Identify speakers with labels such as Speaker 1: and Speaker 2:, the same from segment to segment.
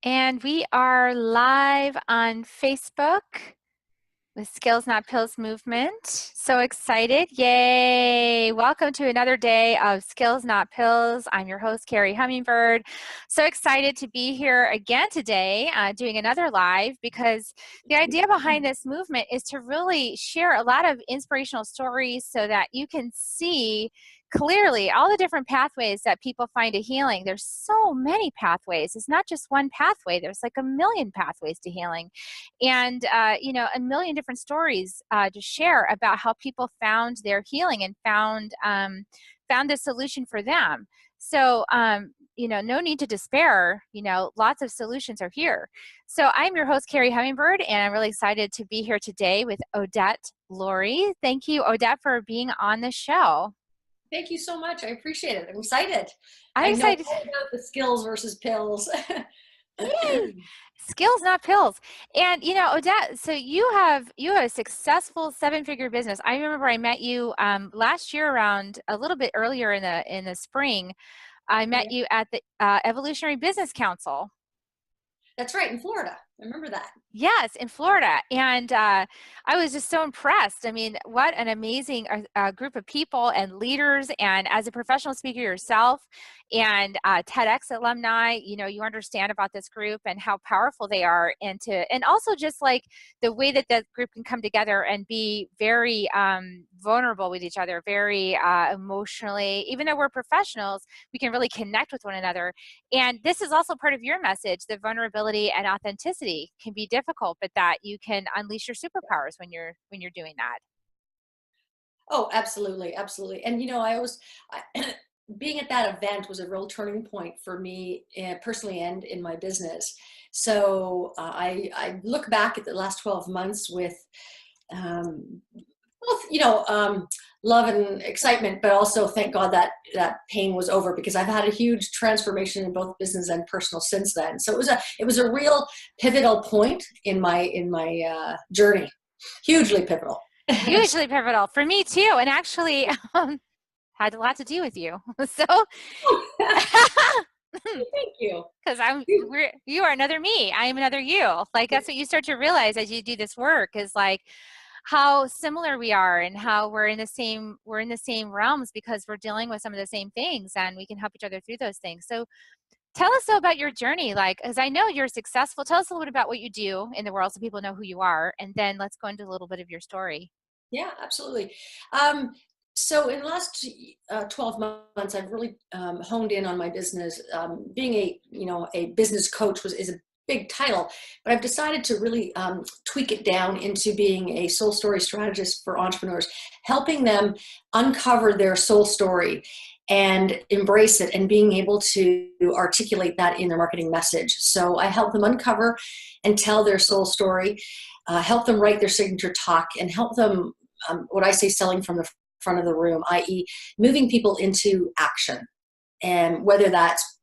Speaker 1: And we are live on Facebook with Skills Not Pills movement. So excited. Yay. Welcome to another day of Skills Not Pills. I'm your host, Carrie Hummingbird. So excited to be here again today doing another live because the idea behind this movement is to really share a lot of inspirational stories so that you can see clearly all the different pathways that people find to healing. There's so many pathways. It's not just one pathway. There's like a million pathways to healing, and a million different stories to share about how people found their healing and found the solution for them. So no need to despair. Lots of solutions are here. So I'm your host, Carrie Hummingbird, and I'm really excited to be here today with Odette Laurie. Thank you, Odette, for being on the show.
Speaker 2: Thank you so much. I appreciate it. I'm excited.
Speaker 1: I'm
Speaker 2: I know
Speaker 1: excited.
Speaker 2: all about the skills versus pills.
Speaker 1: Yay! Skills, not pills. And Odette, so you have a successful seven-figure business. I remember I met you last year around a little bit earlier in the spring. I met
Speaker 2: Yeah,
Speaker 1: you at the Evolutionary Business Council.
Speaker 2: that's right, in Florida. I remember that.
Speaker 1: Yes, in Florida. And I was just so impressed. I mean, what an amazing group of people and leaders. And as a professional speaker yourself and TEDx alumni, you understand about this group and how powerful they are. And also just like the way that that group can come together and be very vulnerable with each other, very emotionally, even though we're professionals, we can really connect with one another. And this is also part of your message, the vulnerability and authenticity can be difficult, but that you can unleash your superpowers when you're doing that.
Speaker 2: Oh, absolutely, absolutely. And I always, being at that event was a real turning point for me personally and in my business. So I look back at the last 12 months with um, both, love and excitement, but also thank God that that pain was over because I've had a huge transformation in both business and personal since then. So it was a real pivotal point in my journey, hugely pivotal.
Speaker 1: Hugely pivotal for me too, and actually had a lot to do with you. So
Speaker 2: Thank you.
Speaker 1: because you are another me, I am another you. Like that's what you start to realize as you do this work is like how similar we are and how we're in the same realms because we're dealing with some of the same things and we can help each other through those things. So tell us about your journey, like, as I know you're successful. Tell us a little bit about what you do in the world so people know who you are, and then let's go into a little bit of your story.
Speaker 2: Yeah, absolutely. Um, so in the last 12 months, I've really honed in on my business. Being a business coach is a big title, but I've decided to really tweak it down into being a soul story strategist for entrepreneurs, helping them uncover their soul story and embrace it and being able to articulate that in their marketing message. So I help them uncover and tell their soul story, help them write their signature talk, and help them what I say selling from the front of the room, i.e., moving people into action. And whether that's,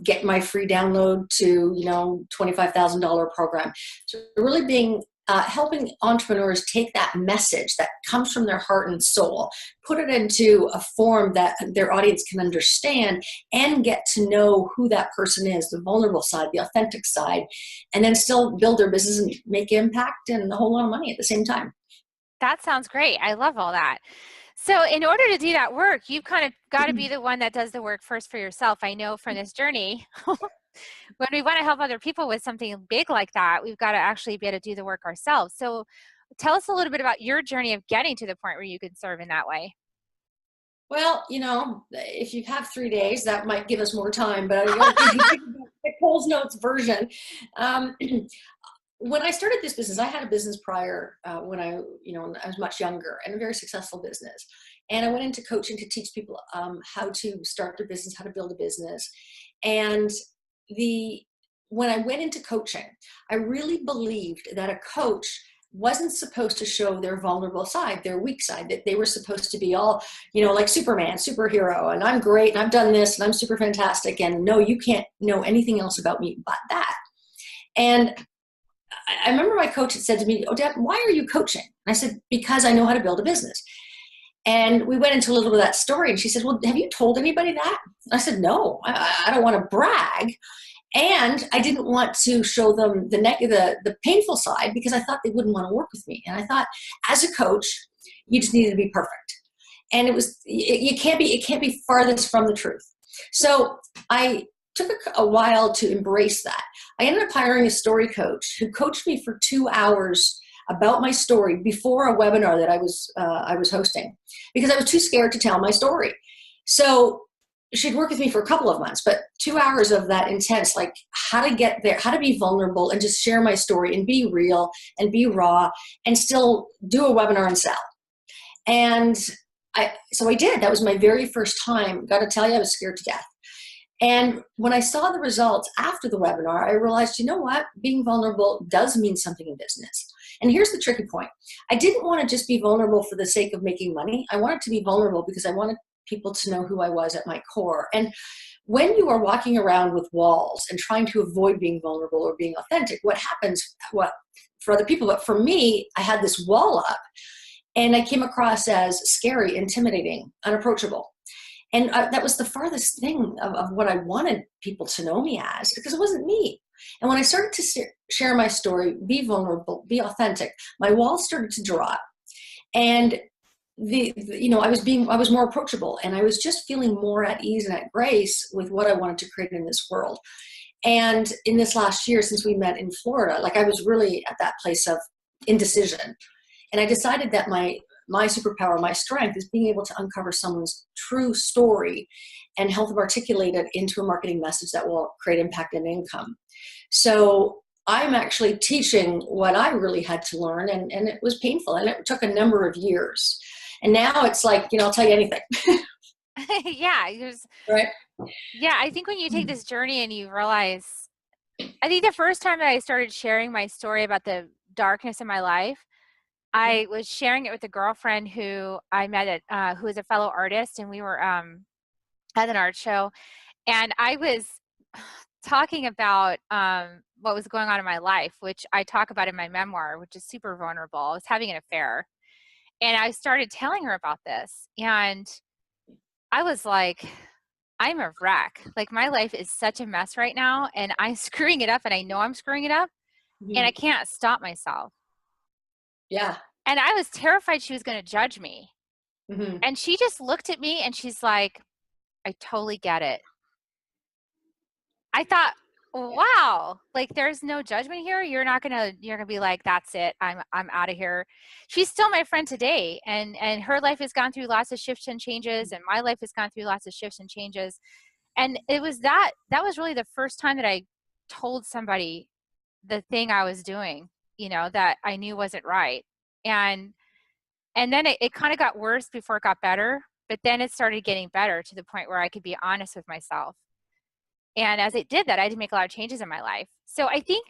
Speaker 2: get my free download to, $25,000 program. So really being, helping entrepreneurs take that message that comes from their heart and soul, put it into a form that their audience can understand and get to know who that person is, the vulnerable side, the authentic side, and then still build their business and make impact and a whole lot of money at the same time.
Speaker 1: That sounds great. I love all that. So in order to do that work, you've kind of got to be the one that does the work first for yourself. I know from this journey, when we want to help other people with something big like that, we've got to actually be able to do the work ourselves. So tell us a little bit about your journey of getting to the point where you can serve in that way.
Speaker 2: Well, if you have 3 days, that might give us more time, but I'll give you the Coles Notes version. Um, when I started this business, I had a business prior when I was much younger and a very successful business. And I went into coaching to teach people how to start their business, how to build a business. And the when I went into coaching, I really believed that a coach wasn't supposed to show their vulnerable side, their weak side, that they were supposed to be all, like Superman, superhero, and I'm great, and I've done this, and I'm super fantastic, and no, you can't know anything else about me but that. And I remember my coach had said to me, Odette, why are you coaching? And I said, because I know how to build a business. And we went into a little bit of that story, and she said, well, have you told anybody that? And I said, no, I don't want to brag. And I didn't want to show them the painful side because I thought they wouldn't want to work with me. And I thought, as a coach, you just needed to be perfect. And it can't be farthest from the truth. So I took a while to embrace that. I ended up hiring a story coach who coached me for 2 hours about my story before a webinar that I was hosting, because I was too scared to tell my story. So she'd worked with me for a couple of months, but 2 hours of that intense, like how to get there, how to be vulnerable and just share my story and be real and be raw and still do a webinar and sell. And so I did. That was my very first time. Got to tell you, I was scared to death. And when I saw the results after the webinar, I realized, you know what? Being vulnerable does mean something in business. And here's the tricky point. I didn't want to just be vulnerable for the sake of making money. I wanted to be vulnerable because I wanted people to know who I was at my core. And when you are walking around with walls and trying to avoid being vulnerable or being authentic, what happens, what for other people, but for me, I had this wall up and I came across as scary, intimidating, unapproachable. And that was the farthest thing of what I wanted people to know me as, because it wasn't me. And when I started to share my story, be vulnerable, be authentic, my walls started to drop. And I was more approachable, and I was just feeling more at ease and at grace with what I wanted to create in this world. And in this last year, since we met in Florida, like I was really at that place of indecision. And I decided that my superpower, my strength is being able to uncover someone's true story and help them articulate it into a marketing message that will create impact and income. So I'm actually teaching what I really had to learn, and it was painful, and it took a number of years. And now it's like, I'll tell you anything.
Speaker 1: Yeah.
Speaker 2: Right?
Speaker 1: Yeah, I think when you take this journey and you realize, I think the first time that I started sharing my story about the darkness in my life, I was sharing it with a girlfriend who I met at, who is a fellow artist, and we were at an art show, and I was talking about what was going on in my life, which I talk about in my memoir, which is super vulnerable. I was having an affair, and I started telling her about this, and I was like, I'm a wreck. Like, my life is such a mess right now, and I'm screwing it up, and I know I'm screwing it up, and I can't stop myself.
Speaker 2: Yeah.
Speaker 1: And I was terrified she was going to judge me.
Speaker 2: Mm-hmm.
Speaker 1: And she just looked at me and she's like, I totally get it. I thought, wow, like there's no judgment here. You're gonna be like, that's it. I'm out of here. She's still my friend today. And her life has gone through lots of shifts and changes. And my life has gone through lots of shifts and changes. And it was that was really the first time that I told somebody the thing I was doing, that I knew wasn't right. And then it kind of got worse before it got better, but then it started getting better to the point where I could be honest with myself. And as it did that, I had to make a lot of changes in my life. So I think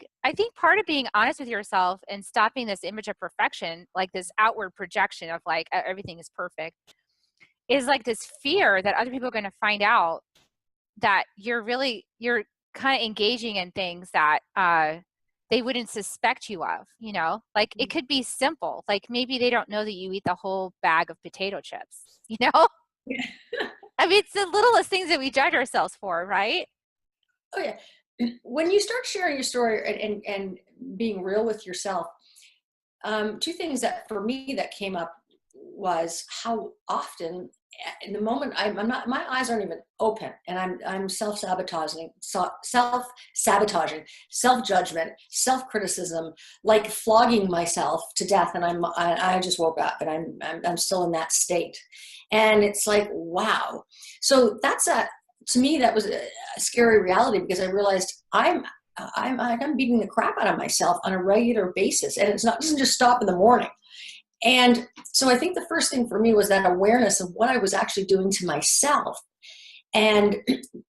Speaker 1: part of being honest with yourself and stopping this image of perfection, like this outward projection of like everything is perfect, is like this fear that other people are going to find out that you're kind of engaging in things that they wouldn't suspect you of, like it could be simple. Like maybe they don't know that you eat the whole bag of potato chips, Yeah. I mean, it's the littlest things that we judge ourselves for, right?
Speaker 2: Oh yeah. When you start sharing your story and being real with yourself, two things that for me that came up was how often in the moment my eyes aren't even open, and I'm self-sabotaging, self-judgment, self-criticism, like flogging myself to death. And I just woke up and I'm still in that state. And it's like, wow. So to me, that was a scary reality, because I realized I'm beating the crap out of myself on a regular basis. And it doesn't just stop in the morning. And so I think the first thing for me was that awareness of what I was actually doing to myself. And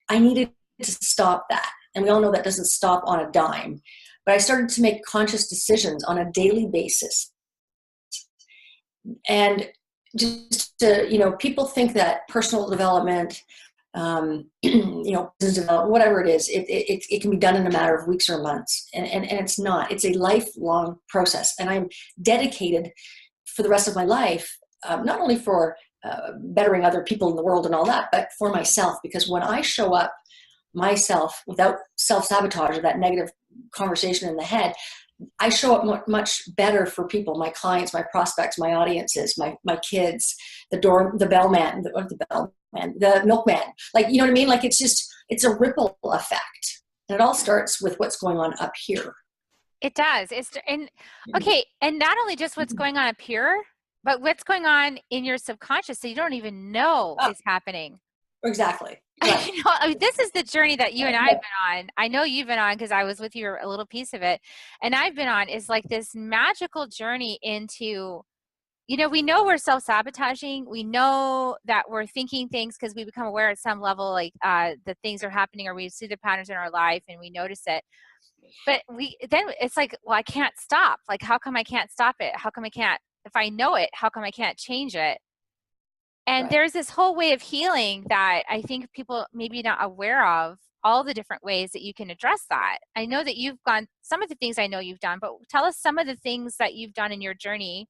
Speaker 2: I needed to stop that. And we all know that doesn't stop on a dime. But I started to make conscious decisions on a daily basis. And just to, people think that personal development, business development, whatever it is, it can be done in a matter of weeks or months. And it's not. It's a lifelong process. And I'm dedicated for the rest of my life, not only for bettering other people in the world and all that, but for myself. Because when I show up myself without self-sabotage or that negative conversation in the head, I show up much better for people, my clients, my prospects, my audiences, my kids, the bellman, the milkman. Like, you know what I mean? Like, it's a ripple effect. And it all starts with what's going on up here.
Speaker 1: It does. Okay, and not only just what's going on up here, but what's going on in your subconscious that you don't even know is happening.
Speaker 2: Exactly. Right.
Speaker 1: This is the journey that you and I have been on. I know you've been on because I was with you a little piece of it. And I've been on is like this magical journey into, we know we're self-sabotaging. We know that we're thinking things because we become aware at some level, like that things are happening, or we see the patterns in our life and we notice it. But then it's like, well, I can't stop. Like, how come I can't stop it? How come I can't, if I know it, how come I can't change it? And
Speaker 2: Right.
Speaker 1: there's this whole way of healing that I think people maybe not aware of, all the different ways that you can address that. I know that you've gone, some of the things I know you've done, but tell us some of the things that you've done in your journey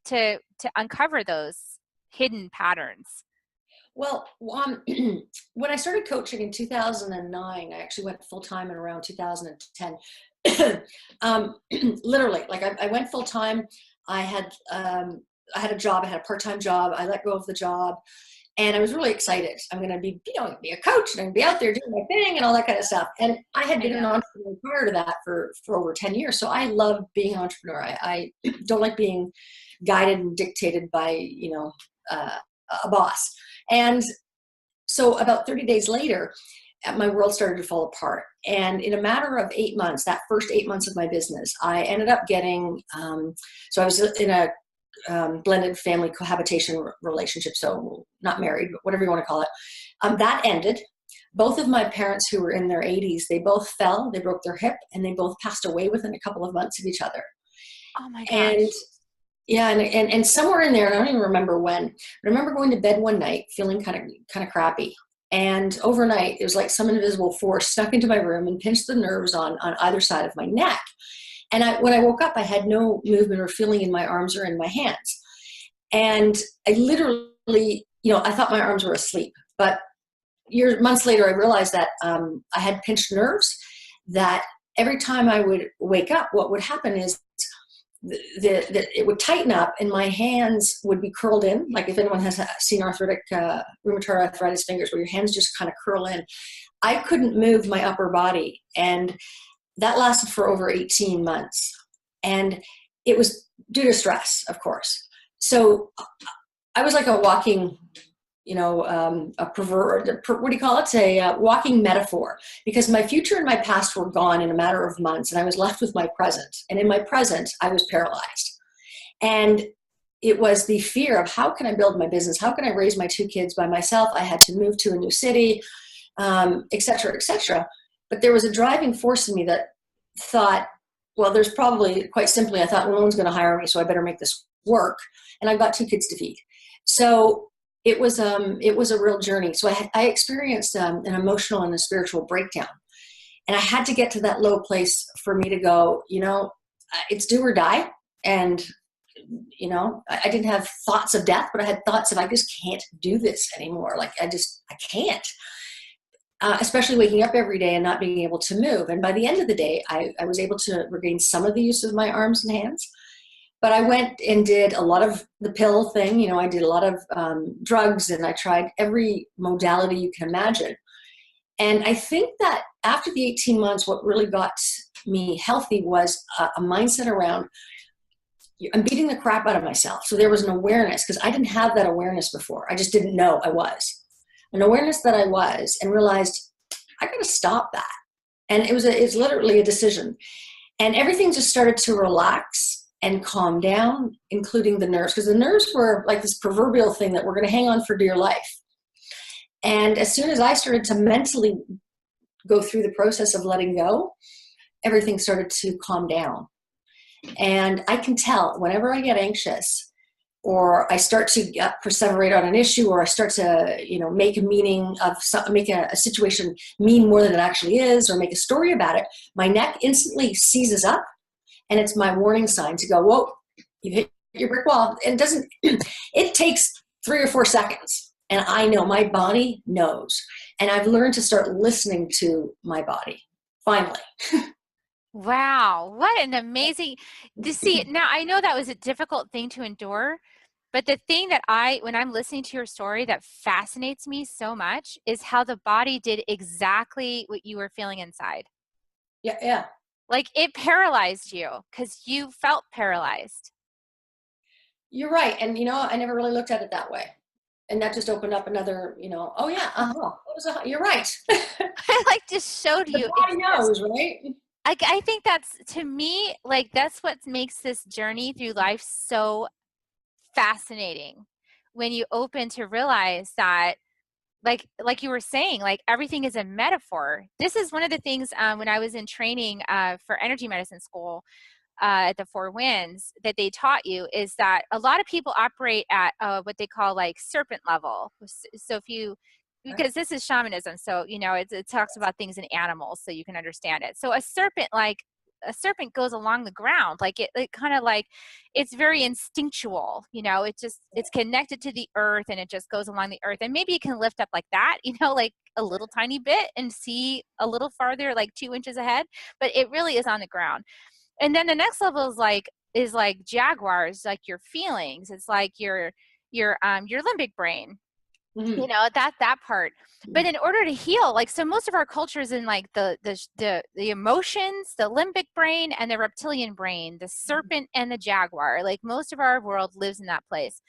Speaker 1: to uncover those hidden patterns.
Speaker 2: Well, when I started coaching in 2009, I actually went full-time in around 2010. Literally, like I went full-time. I had a job. I had a part-time job. I let go of the job, and I was really excited. I'm going to be, be a coach, and I'm going to be out there doing my thing and all that kind of stuff. And I had been an entrepreneur prior to that for over 10 years. So I love being an entrepreneur. I don't like being guided and dictated by, a boss. And so about 30 days later, my world started to fall apart. And in a matter of 8 months, that first 8 months of my business, I ended up getting, so I was in a blended family cohabitation relationship, so not married, but whatever you want to call it. That ended. Both of my parents, who were in their 80s, they both fell, they broke their hip, and they both passed away within a couple of months of each other.
Speaker 1: Oh my gosh.
Speaker 2: And yeah, and somewhere in there, and I don't even remember when, but I remember going to bed one night feeling kind of crappy. And overnight, it was like some invisible force snuck into my room and pinched the nerves on either side of my neck. And when I woke up, I had no movement or feeling in my arms or in my hands. And I literally, I thought my arms were asleep. But months later, I realized that I had pinched nerves, that every time I would wake up, what would happen is it would tighten up and my hands would be curled in. Like if anyone has seen rheumatoid arthritis fingers, where your hands just kind of curl in. I couldn't move my upper body. And that lasted for over 18 months. And it was due to stress, of course. So I was like a walking, a pervert, what do you call it? A walking metaphor, because my future and my past were gone in a matter of months, and I was left with my present. And in my present, I was paralyzed. And it was the fear of, how can I build my business? How can I raise my 2 kids by myself? I had to move to a new city, et cetera, et cetera. But there was a driving force in me that thought, well, there's probably, quite simply, I thought, well, no one's going to hire me, so I better make this work. And I've got 2 kids to feed. So it was a real journey. So I experienced an emotional and a spiritual breakdown. And I had to get to that low place for me to go, it's do or die. And, I didn't have thoughts of death, but I had thoughts of, I just can't do this anymore. Like, I can't. Especially waking up every day and not being able to move. And by the end of the day, I was able to regain some of the use of my arms and hands. But I went and did a lot of the pill thing. I did a lot of drugs, and I tried every modality you can imagine. And I think that after the 18 months, what really got me healthy was a mindset around, I'm beating the crap out of myself. So there was an awareness, because I didn't have that awareness before. I just didn't know I was. An awareness that I was, and realized I got to stop that. And it's literally a decision. And everything just started to relax and calm down, including the nerves, because the nerves were like this proverbial thing that we're going to hang on for dear life. And as soon as I started to mentally go through the process of letting go, everything started to calm down. And I can tell whenever I get anxious, or I start to perseverate on an issue, or I start to, make a meaning of make a situation mean more than it actually is, or make a story about it, my neck instantly seizes up, and it's my warning sign to go, whoa, you hit your brick wall. And it takes 3 or 4 seconds. And I know my body knows. And I've learned to start listening to my body, finally.
Speaker 1: Wow, what an amazing to see. Now I know that was a difficult thing to endure, but the thing that when I'm listening to your story that fascinates me so much is how the body did exactly what you were feeling inside.
Speaker 2: Yeah, yeah.
Speaker 1: Like it paralyzed you because you felt paralyzed.
Speaker 2: You're right. And I never really looked at it that way. And that just opened up another, oh yeah, you're right.
Speaker 1: I like just showed
Speaker 2: The
Speaker 1: you
Speaker 2: body knows, right?
Speaker 1: I think that's to me, like that's what makes this journey through life so fascinating when you open to realize that like you were saying, like everything is a metaphor. This is one of the things when I was in training for energy medicine school at the Four Winds that they taught you is that a lot of people operate at what they call like serpent level. So if you, because this is shamanism, so it talks about things in animals so you can understand it. So a serpent goes along the ground, like it kind of like it's very instinctual, it's connected to the earth and it just goes along the earth. And maybe you can lift up like that, like a little tiny bit and see a little farther, like 2 inches ahead, but it really is on the ground. And then the next level is like jaguars, like your feelings. It's like your limbic brain,
Speaker 2: Mm-hmm.
Speaker 1: that part. But in order to heal, like, so most of our culture is in like the emotions, the limbic brain and the reptilian brain, the serpent and the jaguar. Like most of our world lives in that place.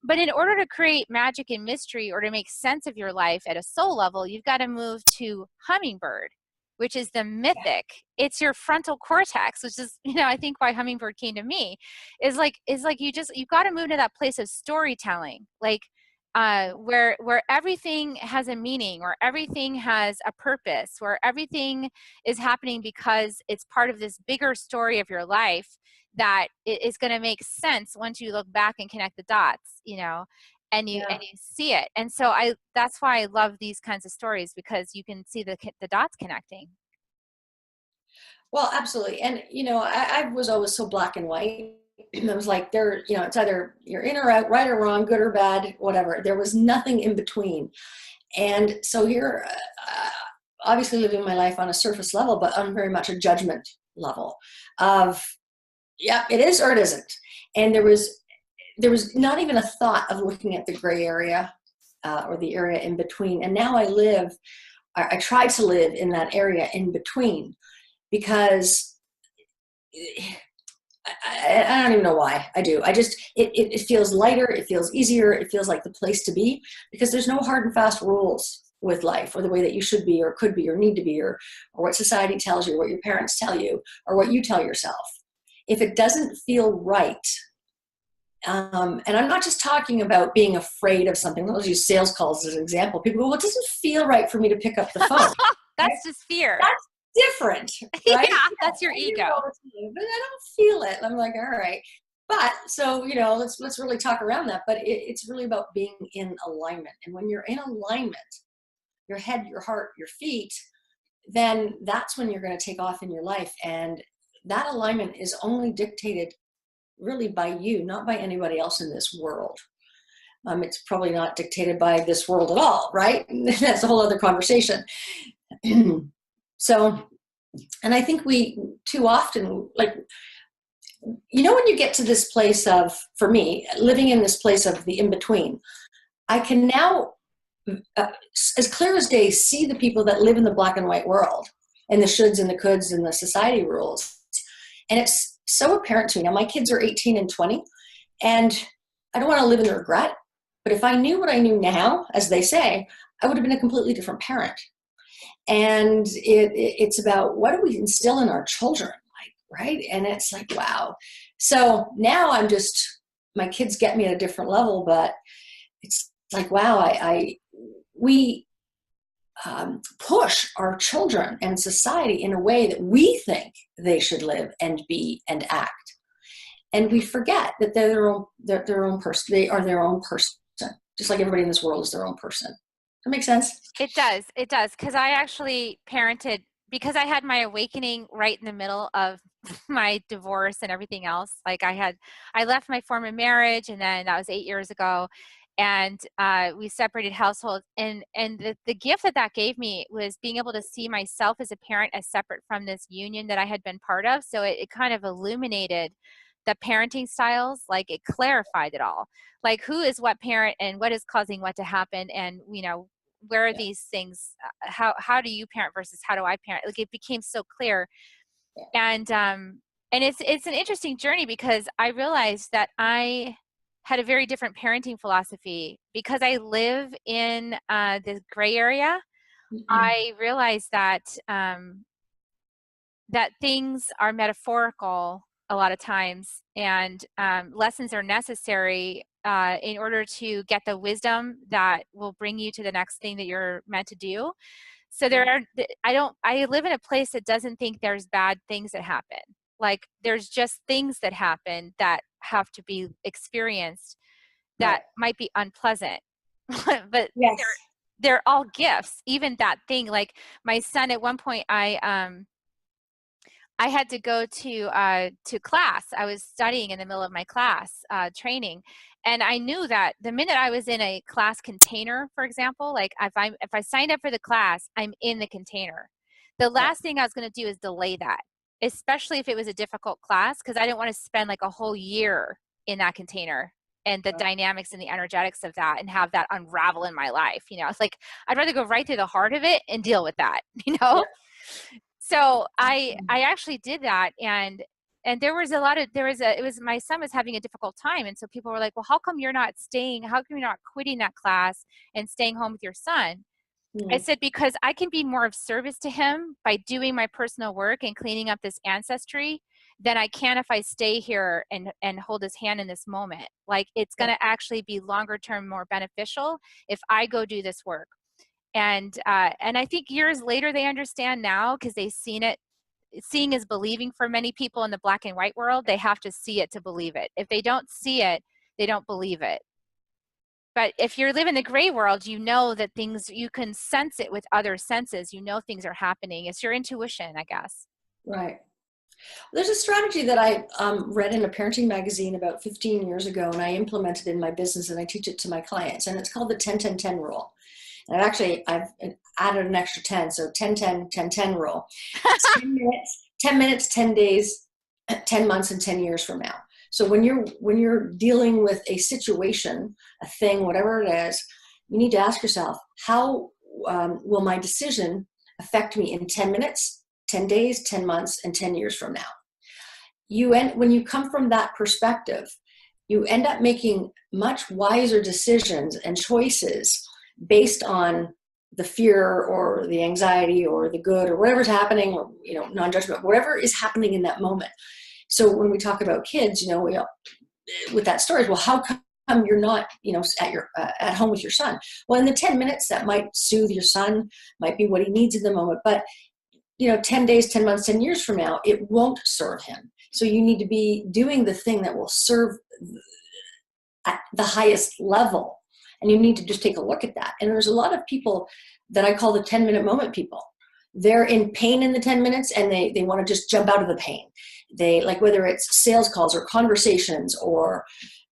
Speaker 1: But in order to create magic and mystery or to make sense of your life at a soul level, you've got to move to hummingbird, which is the mythic. It's your frontal cortex, which is, I think why hummingbird came to me, is like you've got to move to that place of storytelling, like where everything has a meaning, where everything has a purpose, where everything is happening because it's part of this bigger story of your life that is going to make sense once you look back and connect the dots, and you
Speaker 2: Yeah.
Speaker 1: and you see it. And so that's why I love these kinds of stories, because you can see the dots connecting.
Speaker 2: Well, absolutely. And, I was always so black and white. I was like, it's either you're in or out, right or wrong, good or bad, whatever. There was nothing in between. And so here, obviously living my life on a surface level, but on very much a judgment level of, yeah, it is or it isn't. And there was not even a thought of looking at the gray area or the area in between. And now I try to live in that area in between because I don't even know why I do. It feels lighter. It feels easier. It feels like the place to be because there's no hard and fast rules with life or the way that you should be or could be or need to be or what society tells you, what your parents tell you, or what you tell yourself. If it doesn't feel right, and I'm not just talking about being afraid of something. I'll use sales calls as an example. People go, well, it doesn't feel right for me to pick up the phone. Right?
Speaker 1: That's just fear.
Speaker 2: That's different, right?
Speaker 1: Yeah,
Speaker 2: Yeah,
Speaker 1: that's your
Speaker 2: I hear it all
Speaker 1: ego.
Speaker 2: the time, but I don't feel it. I'm like, all right. But so, let's really talk around that. But it's really about being in alignment. And when you're in alignment, your head, your heart, your feet, then that's when you're going to take off in your life. And that alignment is only dictated really by you, not by anybody else in this world. It's probably not dictated by this world at all, right? That's a whole other conversation. So, and I think we too often, like, when you get to this place of, for me, living in this place of the in between, I can now, as clear as day, see the people that live in the black and white world and the shoulds and the coulds and the society rules. And it's so apparent to me. Now, my kids are 18 and 20, and I don't want to live in regret. But if I knew what I knew now, as they say, I would have been a completely different parent. And it's about what do we instill in our children, like, right? And it's like, wow. So now my kids get me at a different level, but it's like, wow, we push our children and society in a way that we think they should live and be and act. And we forget that they're their own person. They are their own person, just like everybody in this world is their own person. Does that make sense?
Speaker 1: It does. It does. Because I actually parented, because I had my awakening right in the middle of my divorce and everything else. Like I left my former marriage, and then that was 8 years ago. and we separated households. And the gift that that gave me was being able to see myself as a parent as separate from this union that I had been part of. So it kind of illuminated the parenting styles, like it clarified it all, like who is what parent and what is causing what to happen, and where are
Speaker 2: Yeah.
Speaker 1: these things, how do you parent versus how do I parent, like it became so clear.
Speaker 2: Yeah.
Speaker 1: And it's an interesting journey because I realized that I had a very different parenting philosophy because I live in the gray area.
Speaker 2: Mhm.
Speaker 1: I realized that things are metaphorical a lot of times, and lessons are necessary in order to get the wisdom that will bring you to the next thing that you're meant to do. So there
Speaker 2: Yeah.
Speaker 1: are, I live in a place that doesn't think there's bad things that happen. Like there's just things that happen that have to be experienced that
Speaker 2: Right.
Speaker 1: might be unpleasant, but
Speaker 2: Yes.
Speaker 1: they're all gifts. Even that thing, like my son at one point, I had to go to class. I was studying in the middle of my class training, and I knew that the minute I was in a class container, for example, like if I signed up for the class, I'm in the container. The
Speaker 2: Right.
Speaker 1: last thing I was going to do is delay that, especially if it was a difficult class, because I didn't want to spend like a whole year in that container and the
Speaker 2: Right.
Speaker 1: dynamics and the energetics of that and have that unravel in my life. It's like I'd rather go right through the heart of it and deal with that. you know
Speaker 2: Yeah.
Speaker 1: so I actually did that, and there was a lot of there was a it was my son was having a difficult time, and so people were like, well, how come you're not quitting that class and staying home with your son? I
Speaker 2: Mm.
Speaker 1: said, because I can be more of service to him by doing my personal work and cleaning up this ancestry than I can if I stay here and hold his hand in this moment. Like it's going
Speaker 2: Right.
Speaker 1: to actually be longer term more beneficial if I go do this work. And I think years later they understand now because they've seen it. Seeing is believing for many people in the black and white world. They have to see it to believe it. If they don't see it, they don't believe it. But if you live in the gray world, you know that things, you can sense it with other senses. You know things are happening. It's your intuition, I guess.
Speaker 2: Right. There's a strategy that I read in a parenting magazine about 15 years ago, and I implemented in my business, and I teach it to my clients. And it's called the 10-10-10 rule. And I've added an extra 10, so 10-10-10-10 rule. It's 10 minutes, 10 minutes, 10 days, 10 months, and 10 years from now. So when you're dealing with a situation, a thing, whatever it is, you need to ask yourself, how will my decision affect me in 10 minutes, 10 days, 10 months, and 10 years from now? When you come from that perspective, you end up making much wiser decisions and choices based on the fear or the anxiety or the good or whatever's happening, or non-judgment, whatever is happening in that moment. So when we talk about kids, with that story, well, how come you're not at home with your son? Well, in the 10 minutes that might soothe your son, might be what he needs in the moment, but 10 days, 10 months, 10 years from now, it won't serve him. So you need to be doing the thing that will serve at the highest level. And you need to just take a look at that. And there's a lot of people that I call the 10-minute moment people. They're in pain in the 10 minutes and they want to just jump out of the pain. They like, whether it's sales calls or conversations or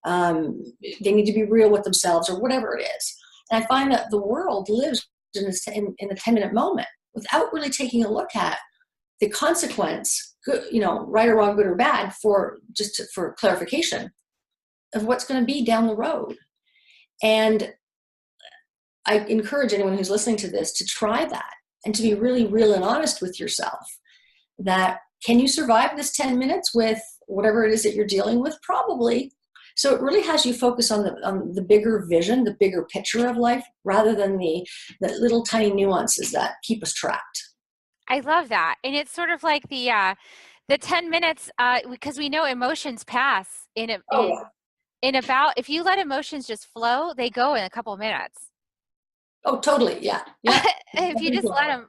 Speaker 2: they need to be real with themselves or whatever it is. And I find that the world lives in the 10-minute moment without really taking a look at the consequence, good, right or wrong, good or bad, for clarification of what's going to be down the road. And I encourage anyone who's listening to this to try that and to be really real and honest with yourself. That can you survive this 10 minutes with whatever it is that you're dealing with? Probably. So it really has you focus on the bigger vision, the bigger picture of life, rather than the little tiny nuances that keep us trapped.
Speaker 1: I love that. And it's sort of like the 10 minutes, because we know emotions pass
Speaker 2: Oh yeah.
Speaker 1: in about, if you let emotions just flow, they go in a couple of minutes.
Speaker 2: Oh, totally. Yeah. Yeah.
Speaker 1: If you just let them,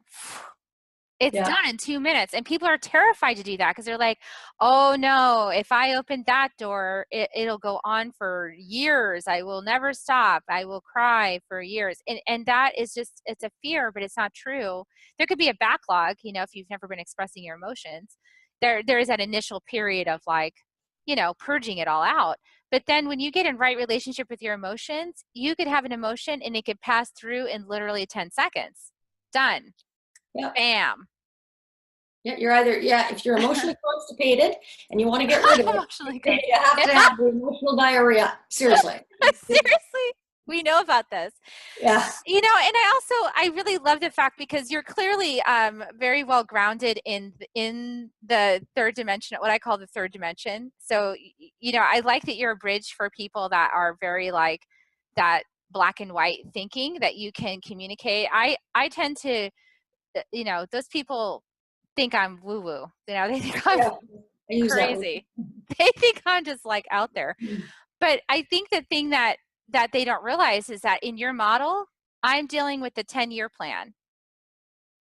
Speaker 1: it's
Speaker 2: Yeah.
Speaker 1: done in 2 minutes. And people are terrified to do that because they're like, oh no, if I open that door, it'll go on for years. I will never stop. I will cry for years. And that is just, it's a fear, but it's not true. There could be a backlog, if you've never been expressing your emotions. There is that initial period of like, purging it all out. But then when you get in right relationship with your emotions, you could have an emotion and it could pass through in literally 10 seconds. Done.
Speaker 2: Yeah.
Speaker 1: Bam.
Speaker 2: Yeah, you're either, yeah, if you're emotionally constipated and you want to get rid of it,
Speaker 1: Emotionally
Speaker 2: you
Speaker 1: constipated.
Speaker 2: have to have the emotional diarrhea. Seriously.
Speaker 1: Seriously, we know about this.
Speaker 2: Yeah.
Speaker 1: And I really love the fact because you're clearly very well grounded in the third dimension, what I call the third dimension. So, I like that you're a bridge for people that are very like that black and white thinking that you can communicate. I tend to, those people think I'm woo woo. They think I'm
Speaker 2: Yeah. I use that word.
Speaker 1: crazy. They think I'm just like out there. But I think the thing that they don't realize is that in your model, I'm dealing with the 10-year plan.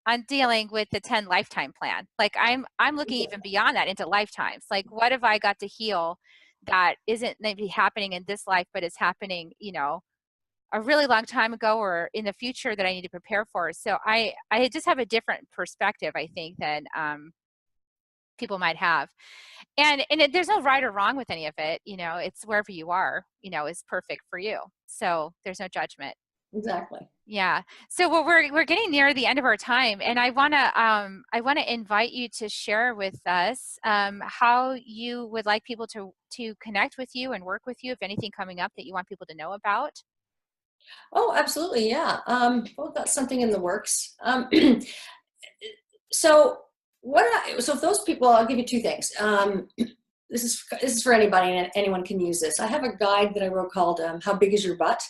Speaker 1: I'm dealing with the 10 lifetime plan. Like I'm looking even beyond that into lifetimes. Like what have I got to heal that isn't maybe happening in this life, but is happening, a really long time ago or in the future that I need to prepare for. So I just have a different perspective, I think, than people might have. There's no right or wrong with any of it. It's wherever you are, is perfect for you. So there's no judgment.
Speaker 2: Exactly.
Speaker 1: Yeah. So we're getting near the end of our time, and I wanna invite you to share with us how you would like people to connect with you and work with you. If anything coming up that you want people to know about.
Speaker 2: Oh, absolutely. Yeah. We've got something in the works. So so if those people, I'll give you two things. This is for anybody and anyone can use this. I have a guide that I wrote called How Big Is Your Butt?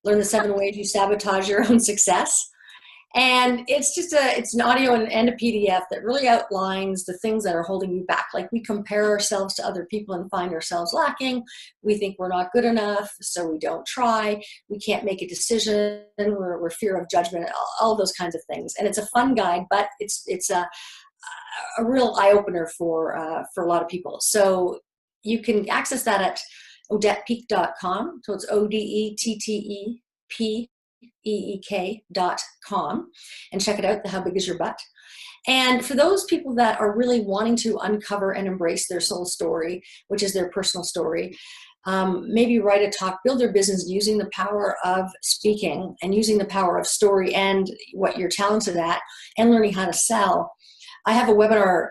Speaker 2: Learn the 7 ways you sabotage your own success. And it's an audio and a PDF that really outlines the things that are holding you back. Like we compare ourselves to other people and find ourselves lacking. We think we're not good enough, so we don't try. We can't make a decision. We're fear of judgment, all those kinds of things. And it's a fun guide, but it's a real eye opener for a lot of people. So you can access that at odettepeak.com. So it's ODETTEPEEK.com, and check it out, the How Big Is Your Butt. And for those people that are really wanting to uncover and embrace their soul story, which is their personal story, maybe write a talk, build their business using the power of speaking and using the power of story and what you're talented at and learning how to sell. I have a webinar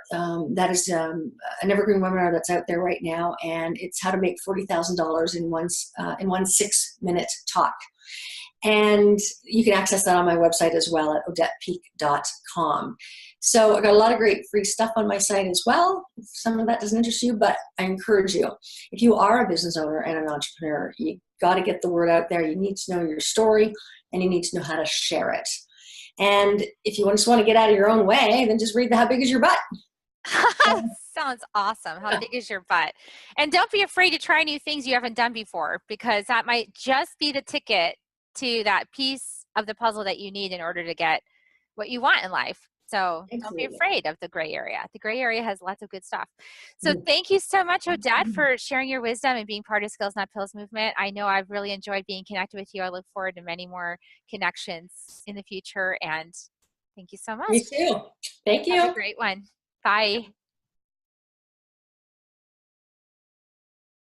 Speaker 2: that is an evergreen webinar that's out there right now, and it's how to make $40,000 in one 6-minute talk. And you can access that on my website as well at odettepeak.com. So I got a lot of great free stuff on my site as well. Some of that doesn't interest you, but I encourage you. If you are a business owner and an entrepreneur, you got to get the word out there. You need to know your story, and you need to know how to share it. And if you just want to get out of your own way, then just read the How Big Is Your Butt?
Speaker 1: Sounds awesome. How big is your butt? And don't be afraid to try new things you haven't done before, because that might just be the ticket to that piece of the puzzle that you need in order to get what you want in life. So don't be
Speaker 2: Absolutely.
Speaker 1: afraid of the gray area. The gray area has lots of good stuff. So thank you so much, Odette, for sharing your wisdom and being part of Skills Not Pills movement. I know I've really enjoyed being connected with you. I look forward to many more connections in the future. And thank you so much.
Speaker 2: Me too. Thank
Speaker 1: Have a
Speaker 2: you.
Speaker 1: great one. Bye.